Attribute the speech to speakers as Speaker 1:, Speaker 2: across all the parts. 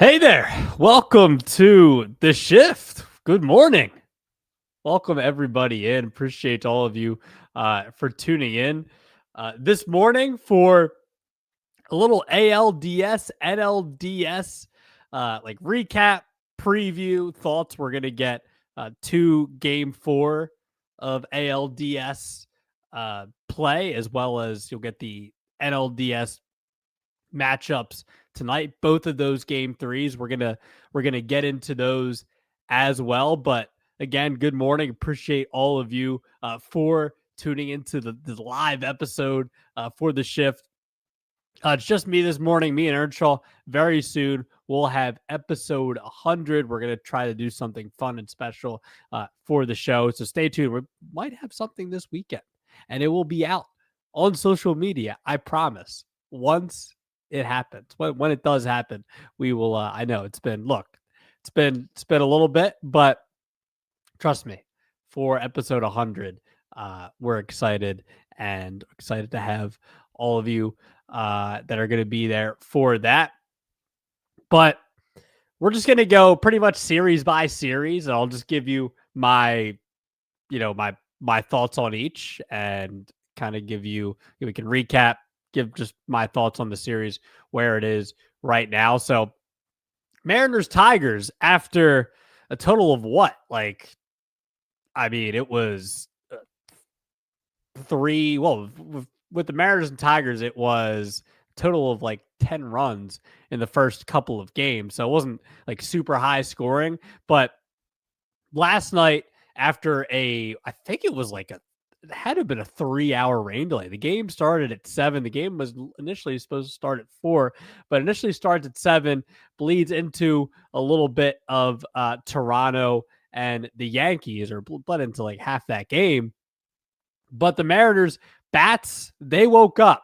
Speaker 1: Hey there. Welcome to the shift. Good morning. Welcome everybody in. Appreciate all of you for tuning in this morning for a little ALDS, NLDS like recap, preview, thoughts. We're going to get to game 4 of ALDS play, as well as you'll get the NLDS matchups tonight. Both of those game 3s, we're gonna get into those as well. But again, good morning. Appreciate all of you for tuning into the live episode for the shift. It's just me this morning, me and Earnshaw. Very soon we'll have episode 100. We're going to try to do something fun and special for the show. So stay tuned. We might have something this weekend, and it will be out on social media. I promise. Once it happens, when it does happen, we will. I know it's been a little bit, but trust me, for episode 100, we're excited to have all of you that are going to be there for that. But we're just going to go pretty much series by series, and I'll just give you my thoughts on each, and kind of we can recap, give just my thoughts on the series where it is right now. So Mariners Tigers, after a total of what? It was three. Well, with the Mariners and Tigers, it was a total of 10 runs in the first couple of games. So it wasn't super high scoring. But last night, after I think it was it had to have been a 3-hour rain delay. The game started at 7. The game was initially supposed to start at 4, but initially starts at 7, bleeds into a little bit of Toronto and the Yankees, or bled into half that game. But the Mariners bats, they woke up.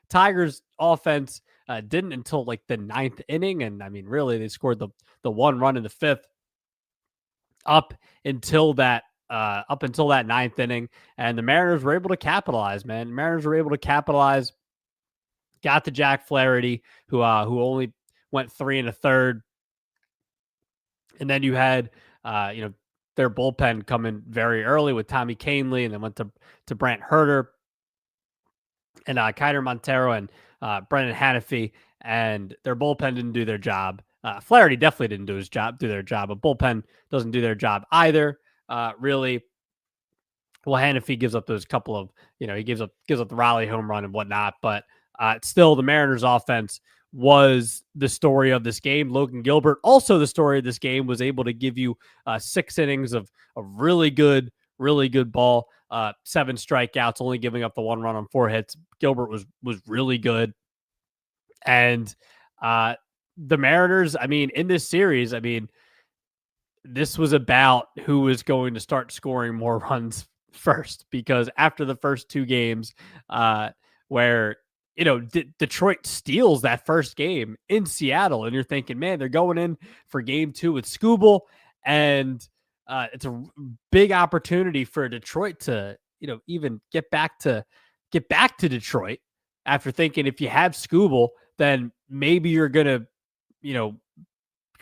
Speaker 1: Tigers offense didn't until the 9th inning. And really, they scored the 1 run in the 5th up until that 9th inning. And the Mariners were able to capitalize, man. Mariners were able to capitalize. Got to Jack Flaherty, who only went 3 1/3. And then you had, their bullpen coming very early with Tommy Kahnle, and then went to Brant Herter and Kiner Montero and Brendan Hannafy, and their bullpen didn't do their job. Flaherty definitely didn't do their job. A bullpen doesn't do their job either, really. Well, Hannafy gives up those couple of, he gives up the Raleigh home run and whatnot, but still the Mariners offense was the story of this game. Logan Gilbert, also the story of this game, was able to give you 6 innings of really good ball, 7 strikeouts, only giving up the 1 run on 4 hits. Gilbert was really good. And the Mariners, in this series, this was about who was going to start scoring more runs first, because after the first 2 games, where Detroit steals that first game in Seattle, and you're thinking, man, they're going in for game 2 with Skubal, and it's a big opportunity for Detroit to, even get back to Detroit, after thinking if you have Skubal, then maybe you're gonna,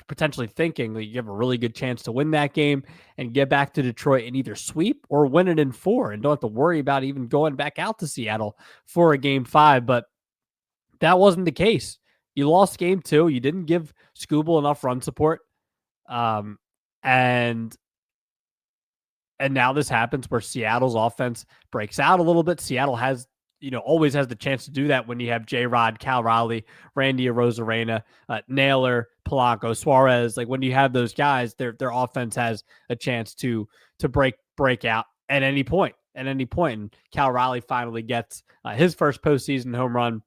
Speaker 1: potentially thinking that you have a really good chance to win that game and get back to Detroit and either sweep or win it in 4, and don't have to worry about even going back out to Seattle for a game 5. But that wasn't the case. You lost game 2. You didn't give Skubal enough run support. And now this happens where Seattle's offense breaks out a little bit. Seattle has, always has the chance to do that when you have J-Rod, Cal Raleigh, Randy Arozarena, Naylor, Polanco, Suarez. When you have those guys, their offense has a chance to break out at any point. And Cal Raleigh finally gets his first postseason home run.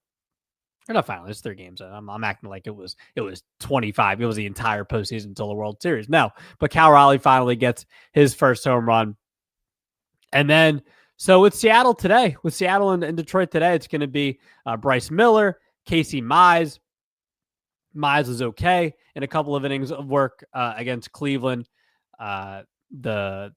Speaker 1: Or not finally, it's 3 games. I'm acting like it was 25. It was the entire postseason until the World Series. No, but Cal Raleigh finally gets his first home run. And then, so with Seattle and Detroit today, it's going to be Bryce Miller, Casey Mize. Mize was okay in a couple of innings of work against Cleveland. In the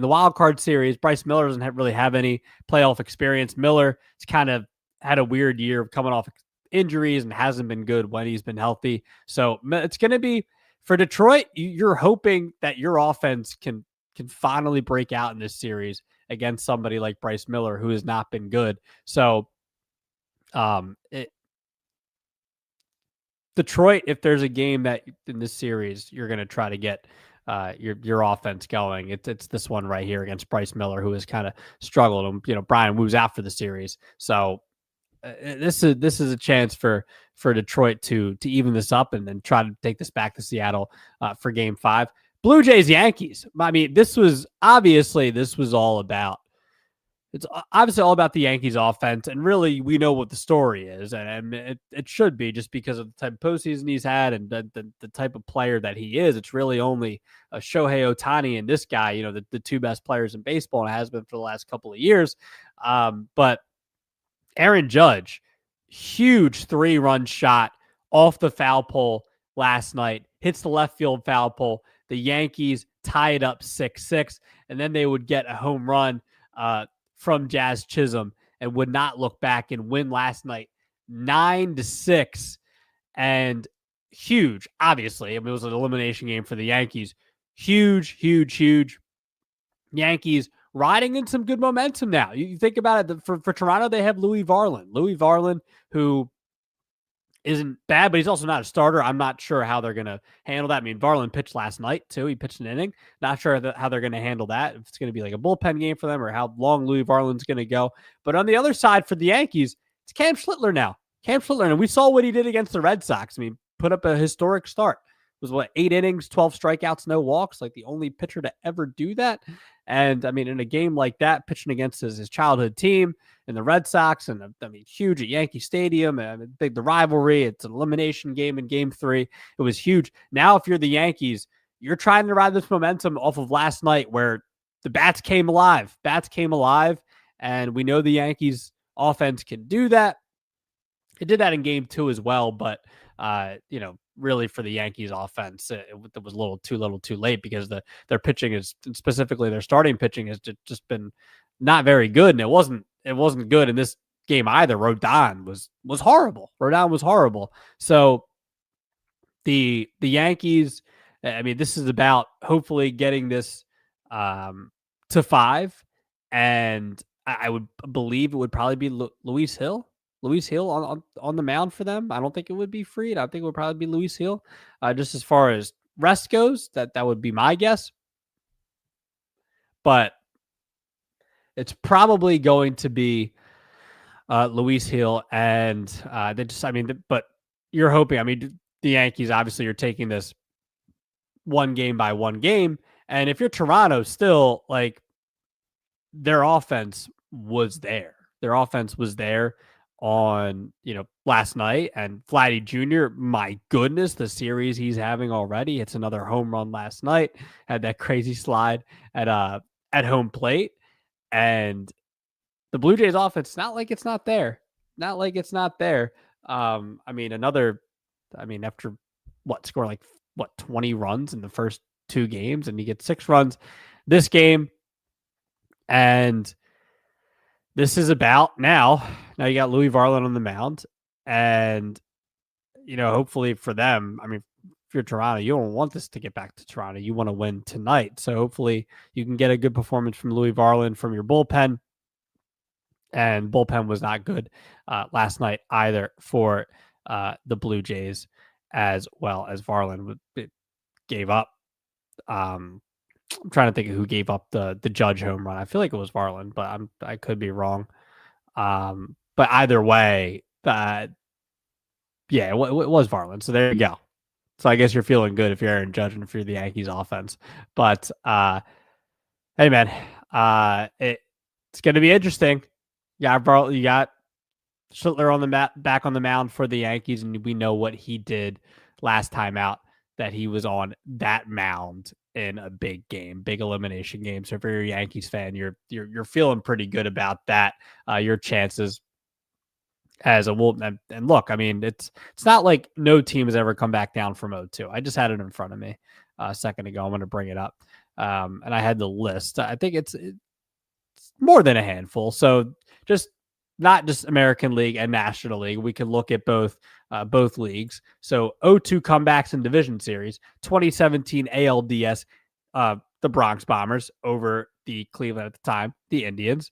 Speaker 1: wild card series, Bryce Miller doesn't really have any playoff experience. Miller has kind of had a weird year of coming off injuries and hasn't been good when he's been healthy. So it's going to be for Detroit. You're hoping that your offense can finally break out in this series against somebody like Bryce Miller, who has not been good. So, Detroit, if there's a game that in this series you're going to try to get your offense going, it's this one right here against Bryce Miller, who has kind of struggled. And Brian Wu's out for the series, so this is a chance for Detroit to even this up and then try to take this back to Seattle for Game 5. Blue Jays Yankees. I mean, this was all about. It's obviously all about the Yankees offense, and really we know what the story is, and it should be just because of the type of postseason he's had and the type of player that he is. It's really only Shohei Ohtani and this guy, the two best players in baseball, and it has been for the last couple of years. But Aaron Judge, huge 3-run shot off the foul pole last night, hits the left field foul pole. The Yankees tie it up 6-6, and then they would get a home run from Jazz Chisholm and would not look back and win last night 9-6. And huge, obviously. I mean, it was an elimination game for the Yankees. Huge Yankees riding in some good momentum now. You think about it, for Toronto, they have Louis Varland, who isn't bad, but he's also not a starter. I'm not sure how they're going to handle that. I mean, Varland pitched last night, too. He pitched an inning. Not sure how they're going to handle that, if it's going to be like a bullpen game for them or how long Louis Varland's going to go. But on the other side for the Yankees, it's Cam Schlittler now. And we saw what he did against the Red Sox. I mean, put up a historic start. It was 8 innings, 12 strikeouts, no walks, like the only pitcher to ever do that. And I mean, in a game like that, pitching against his childhood team and the Red Sox, and I mean, huge at Yankee Stadium, and big the rivalry. It's an elimination game in Game 3. It was huge. Now, if you're the Yankees, you're trying to ride this momentum off of last night, where the bats came alive. And we know the Yankees offense can do that. It did that in Game 2 as well, but really for the Yankees offense, it was a little too late, because their pitching is, specifically their starting pitching, has just been not very good, and it wasn't good in this game either. Rodon was horrible. So the Yankees, I mean, this is about hopefully getting this to 5, and I would believe it would probably be Luis Hill on the mound for them. I don't think it would be Fried. I think it would probably be Luis Hill. Just as far as rest goes, that would be my guess. But it's probably going to be Luis Hill, and but you're hoping. I mean, the Yankees, obviously, you're taking this one game by one game, and if you're Toronto, still, like, their offense was there. On last night, and Vladdy Jr., my goodness, the series he's having already. It's another home run last night, had that crazy slide at home plate, and the Blue Jays offense, not like it's not there. I mean, after scoring 20 runs in the first 2 games, and you get 6 runs this game, and this is about now you got Louis Varland on the mound, and hopefully for them, I mean, if you're Toronto, you don't want this to get back to Toronto. You want to win tonight. So hopefully you can get a good performance from Louis Varland from your bullpen. And bullpen was not good last night either for the Blue Jays, as well as Varland gave up. I'm trying to think of who gave up the Judge home run. I feel like it was Varland, but I could be wrong. But either way, it was Varland. So there you go. So I guess you're feeling good if you're Aaron Judge and if you're the Yankees offense. But hey, man, it's going to be interesting. You got Schlittler on the back on the mound for the Yankees, and we know what he did last time out, that he was on that mound in a big game, big elimination game. So if you're a Yankees fan, you're feeling pretty good about that. Your chances as a Wolf. And look, I mean, it's not like no team has ever come back down from 0-2. I just had it in front of me a second ago. I'm going to bring it up. And I had the list. I think it's more than a handful. So just not just American League and National League. We can look at both leagues. So 0-2 comebacks in Division Series, 2017 ALDS, the Bronx Bombers over the Cleveland at the time, the Indians.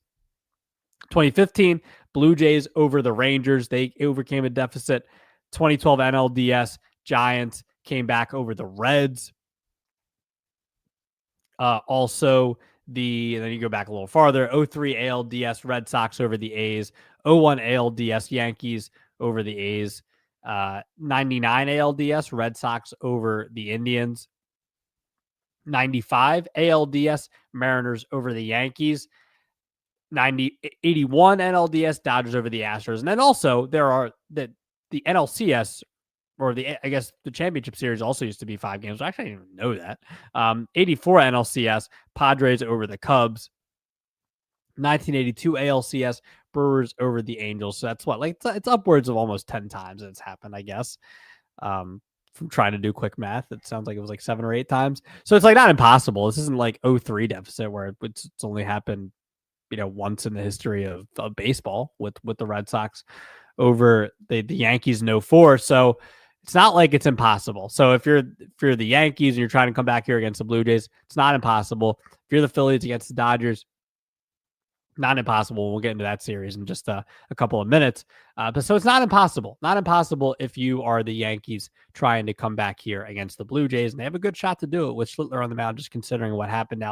Speaker 1: 2015 Blue Jays over the Rangers. They overcame a deficit. 2012 NLDS Giants came back over the Reds. Also, then you go back a little farther. 03 ALDS Red Sox over the A's. 01 ALDS Yankees over the A's. 99 ALDS Red Sox over the Indians. 95 ALDS Mariners over the Yankees. 81 NLDS Dodgers over the Astros. And then also there are the NLCS, or I guess the championship series also used to be 5 games. Actually, I didn't even know that. 84 NLCS Padres over the Cubs. 1982 ALCS Brewers over the Angels. So that's what, like, it's upwards of almost 10 times that it's happened, I guess. From trying to do quick math, it sounds like it was like 7 or 8 times. So it's like not impossible. This isn't like 03 deficit where it's only happened, once in the history of baseball with the Red Sox over the Yankees in 04. So it's not like it's impossible. So if you're the Yankees and you're trying to come back here against the Blue Jays, it's not impossible. If you're the Phillies against the Dodgers, not impossible. We'll get into that series in just a couple of minutes. But so it's not impossible. Not impossible if you are the Yankees trying to come back here against the Blue Jays, and they have a good shot to do it with Schlittler on the mound, just considering what happened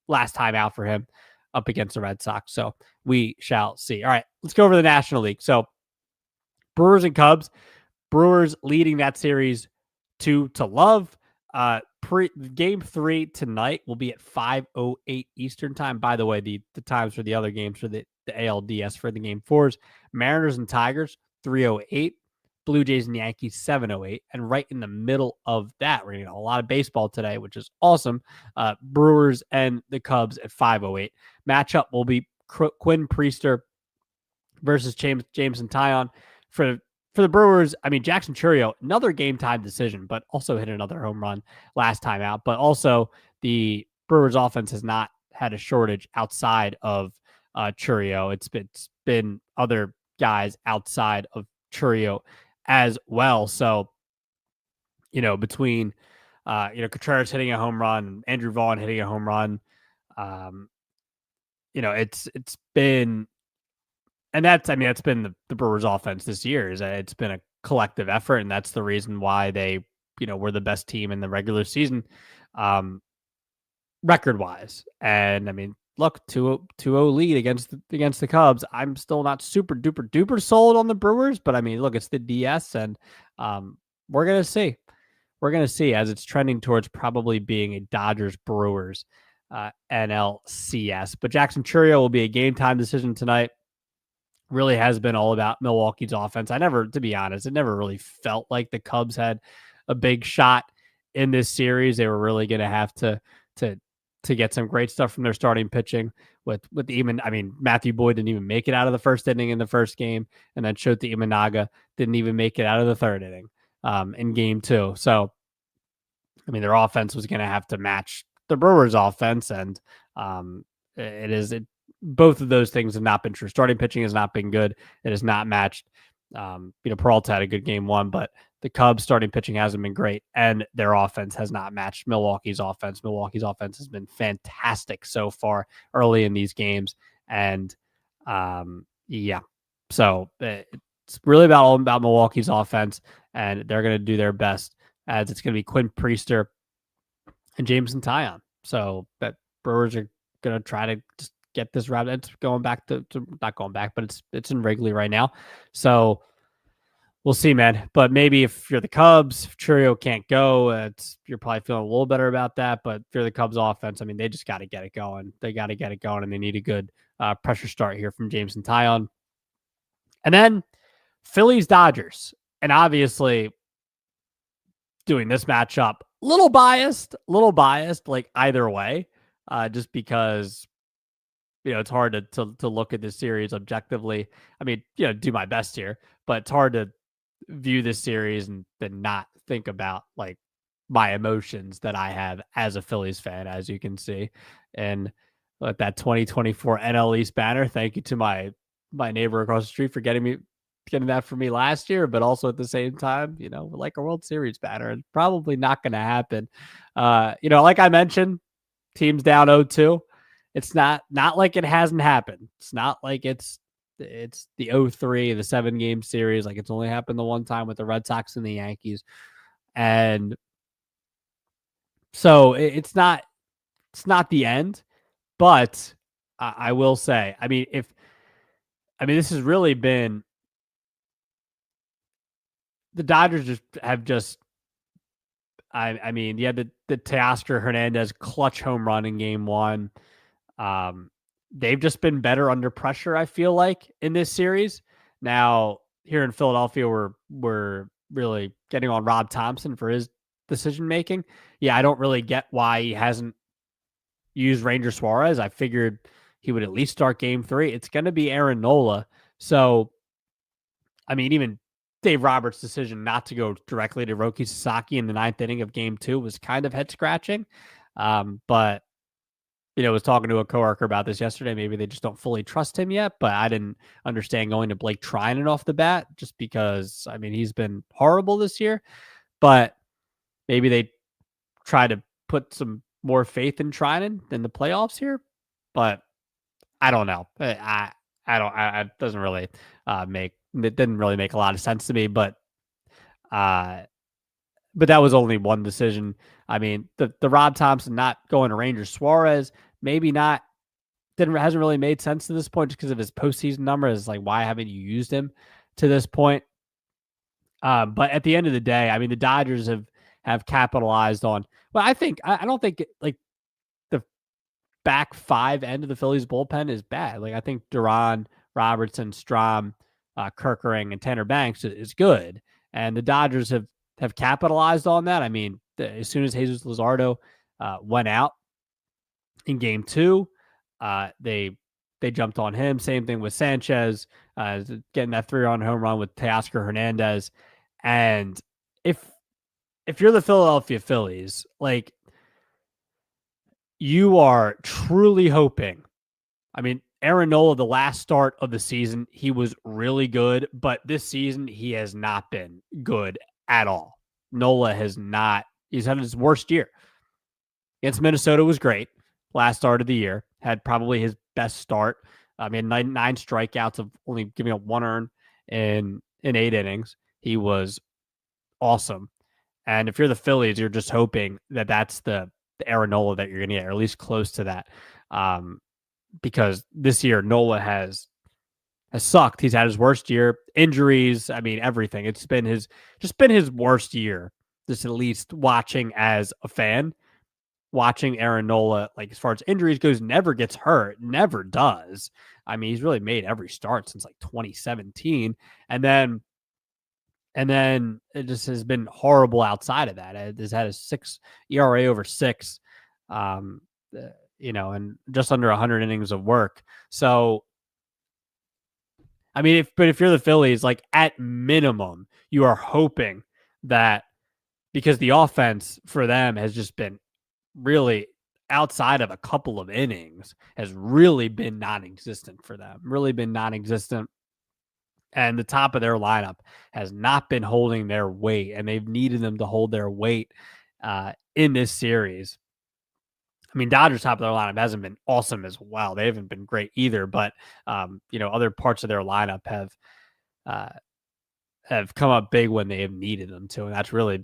Speaker 1: last time out for him up against the Red Sox. So we shall see. All right, let's go over the National League. So Brewers and Cubs. Brewers leading that series 2-love. Game 3 tonight will be at 5:08 Eastern time. By the way, the times for the other games for the ALDS for the game 4s: Mariners and Tigers 3:08, Blue Jays and Yankees 7:08, and right in the middle of that, we're getting a lot of baseball today, which is awesome. Brewers and the Cubs at 5:08. Matchup will be Quinn Priester versus Jameson Taillon. For the Brewers, I mean, Jackson Chourio, another game time decision, but also hit another home run last time out. But also, the Brewers offense has not had a shortage outside of Chourio. It's been other guys outside of Chourio as well. So, between Contreras hitting a home run, Andrew Vaughn hitting a home run, it's been. And that's been the Brewers offense this year. It's been a collective effort, and that's the reason why they, were the best team in the regular season, record wise. And I mean, look, 2-0 lead against the Cubs. I'm still not super duper duper sold on the Brewers, but I mean, look, it's the DS, and we're gonna see. We're gonna see as it's trending towards probably being a Dodgers Brewers NLCS. But Jackson Chourio will be a game time decision tonight. Really has been all about Milwaukee's offense. To be honest, it never really felt like the Cubs had a big shot in this series. They were really going to have to get some great stuff from their starting pitching with even, Matthew Boyd didn't even make it out of the first inning in the first game. And then Shota Imanaga didn't even make it out of the third inning in game 2. So, their offense was going to have to match the Brewers offense. And both of those things have not been true. Starting pitching has not been good. It has not matched. Peralta had a good game 1, but the Cubs starting pitching hasn't been great, and their offense has not matched Milwaukee's offense. Milwaukee's offense has been fantastic so far early in these games, and so it's really all about Milwaukee's offense, and they're going to do their best, as it's going to be Quinn Priester and Jameson Taillon. So that Brewers are going to try to just get this route. It's going back to not going back, but it's in Wrigley right now. So we'll see, man. But maybe if you're the Cubs, if Chourio can't go, you're probably feeling a little better about that. But if you're the Cubs offense, they just got to get it going. They got to get it going, and they need a good pressure start here from Jameson Taillon. And then Phillies Dodgers, and obviously doing this matchup, little biased, like either way, just because. It's hard to look at this series objectively. Do my best here, but it's hard to view this series and then not think about like my emotions that I have as a Phillies fan, as you can see. And with that 2024 NL East banner. Thank you to my neighbor across the street for getting that for me last year, but also at the same time, like a World Series banner. It's probably not going to happen. Like I mentioned, teams down 0-2. It's not like it hasn't happened. It's not like it's the 0-3, the 7-game series. Like it's only happened the one time with the Red Sox and the Yankees. And so it's not the end, but I will say, this has really been the Dodgers you had the Teoscar Hernandez clutch home run in game 1. They've just been better under pressure, I feel like, in this series. Now, here in Philadelphia, we're really getting on Rob Thompson for his decision making. Yeah, I don't really get why he hasn't used Ranger Suarez. I figured he would at least start game 3. It's going to be Aaron Nola. So, even Dave Roberts' decision not to go directly to Roki Sasaki in the 9th inning of game 2 was kind of head scratching. But I was talking to a coworker about this yesterday. Maybe they just don't fully trust him yet, but I didn't understand going to Blake Trinan off the bat just because, he's been horrible this year, but maybe they try to put some more faith in Trinan in the playoffs here, but I don't know. It doesn't really it didn't really make a lot of sense to me, but that was only one decision. The Rob Thompson not going to Rangers Suarez, maybe not, hasn't really made sense to this point just because of his postseason numbers. Like, why haven't you used him to this point? But at the end of the day, the Dodgers have capitalized on. Well, I don't think like the back 5 end of the Phillies bullpen is bad. Like I think Duran, Robertson, Strahm, Kerkering, and Tanner Banks is good, and the Dodgers have capitalized on that. As soon as Jesus Luzardo went out in game 2, they jumped on him. Same thing with Sanchez, getting that 3-run home run with Teoscar Hernandez. And if you're the Philadelphia Phillies, like, you are truly hoping. Aaron Nola, the last start of the season, he was really good, but this season he has not been good at all. Nola has not. He's had his worst year. Against Minnesota was great. Last start of the year. Had probably his best start. Nine strikeouts of only giving up 1 earn in 8 innings. He was awesome. And if you're the Phillies, you're just hoping that that's the Aaron Nola that you're going to get, or at least close to that. Because this year Nola has sucked. He's had his worst year. Injuries, everything. It's been his worst year. Just at least watching as a fan. Watching Aaron Nola, like as far as injuries goes, never gets hurt, never does. He's really made every start since like 2017, and then it just has been horrible outside of that. It has had a 6 ERA over 6, and just under 100 innings of work. So, if you're the Phillies, like at minimum, you are hoping that, because the offense for them has just been really, outside of a couple of innings, has really been non-existent for them, and the top of their lineup has not been holding their weight, and they've needed them to hold their weight in this series. Dodgers top of their lineup hasn't been awesome as well. They haven't been great either, but other parts of their lineup have come up big when they have needed them to, and that's really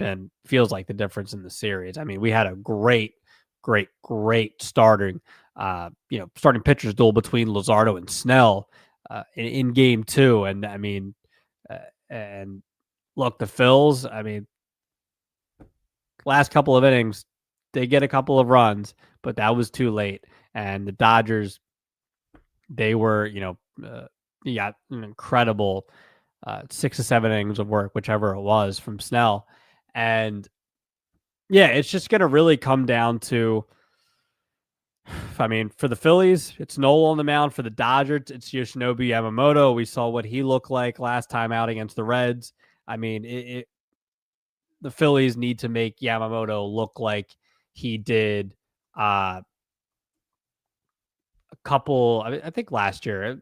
Speaker 1: feels like the difference in the series. We had a great starting pitchers duel between Luzardo and Snell in game 2, and and look, the Phils, last couple of innings, they get a couple of runs, but that was too late. And the Dodgers, they were, you got an incredible 6 to 7 innings of work, whichever it was, from Snell. And yeah, it's just going to really come down to, for the Phillies, it's Nola on the mound. For the Dodgers, it's Yoshinobu Yamamoto. We saw what he looked like last time out against the Reds. The Phillies need to make Yamamoto look like he did couple. I think last year, a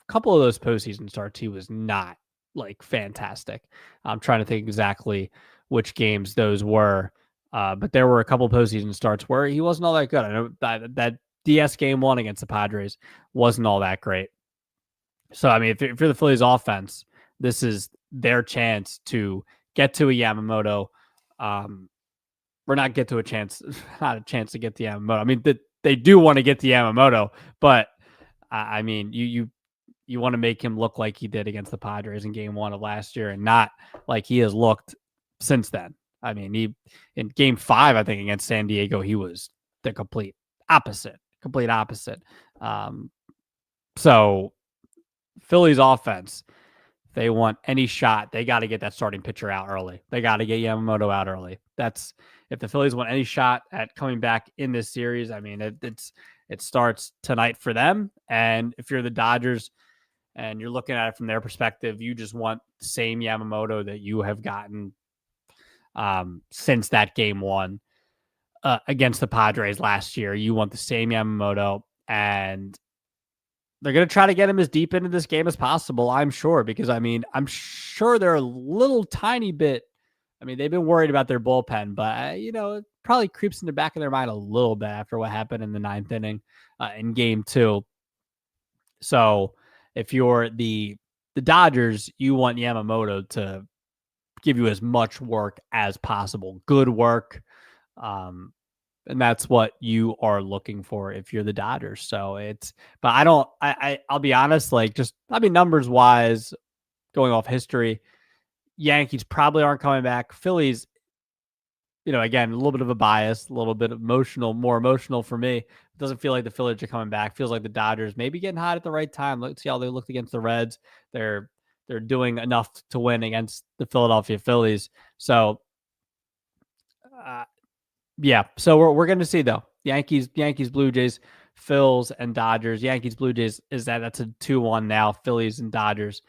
Speaker 1: couple of those postseason starts, he was not like fantastic. I'm trying to think exactly which games those were, but there were a couple postseason starts where he wasn't all that good. I know that DS game one against the Padres wasn't all that great. So I mean, if you're the Phillies offense, this is their chance to get to a Yamamoto. Or not get to a chance, not a chance to get the Yamamoto. I mean, they do want to get the Yamamoto, but I mean, you want to make him look like he did against the Padres in game one of last year and not like he has looked since then. I mean, he in game 5, I think against San Diego, he was the complete opposite. So Phillies offense, they want any shot. They got to get that starting pitcher out early. They got to get Yamamoto out early. That's if the Phillies want any shot at coming back in this series. I mean, it starts tonight for them. And if you're the Dodgers and you're looking at it from their perspective, you just want the same Yamamoto that you have gotten since that game one against the Padres last year. You want the same Yamamoto, and they're going to try to get him as deep into this game as possible, I'm sure, because, I mean, I'm sure they're a little tiny bit. I mean, they've been worried about their bullpen, but, it probably creeps in the back of their mind a little bit after what happened in the 9th inning in game 2. So if you're the Dodgers, you want Yamamoto to give you as much work as possible, good work. And that's what you are looking for if you're the Dodgers. So but I'll be honest, numbers wise, going off history, Yankees probably aren't coming back. Phillies, again, a little bit of a bias, a little bit more emotional for me. It doesn't feel like the Phillies are coming back. Feels like the Dodgers maybe getting hot at the right time. Let's see how they looked against the Reds. They're doing enough to win against the Philadelphia Phillies. So, yeah, so we're going to see though. Yankees, Blue Jays, Phils, and Dodgers. Yankees, Blue Jays that's a 2-1 now. Phillies and Dodgers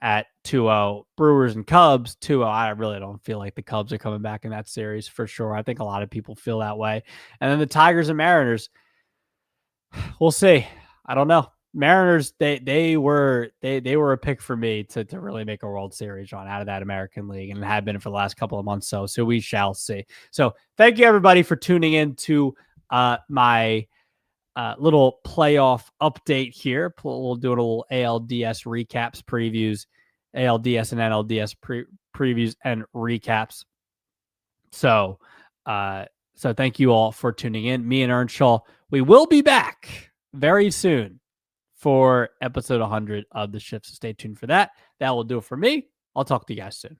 Speaker 1: at 2-0. Brewers and Cubs 2-0. I really don't feel like the Cubs are coming back in that series for sure. I think a lot of people feel that way. And then the Tigers and Mariners. We'll see. I don't know. Mariners, they were a pick for me to really make a World Series run out of that American League, and have been for the last couple of months. So we shall see. So thank you everybody for tuning in to my little playoff update here. We'll do a little ALDS recaps, previews, ALDS and NLDS previews and recaps. So thank you all for tuning in. Me and Earnshaw, we will be back very soon for episode 100 of The Shift. So stay tuned for that. That will do it for me. I'll talk to you guys soon.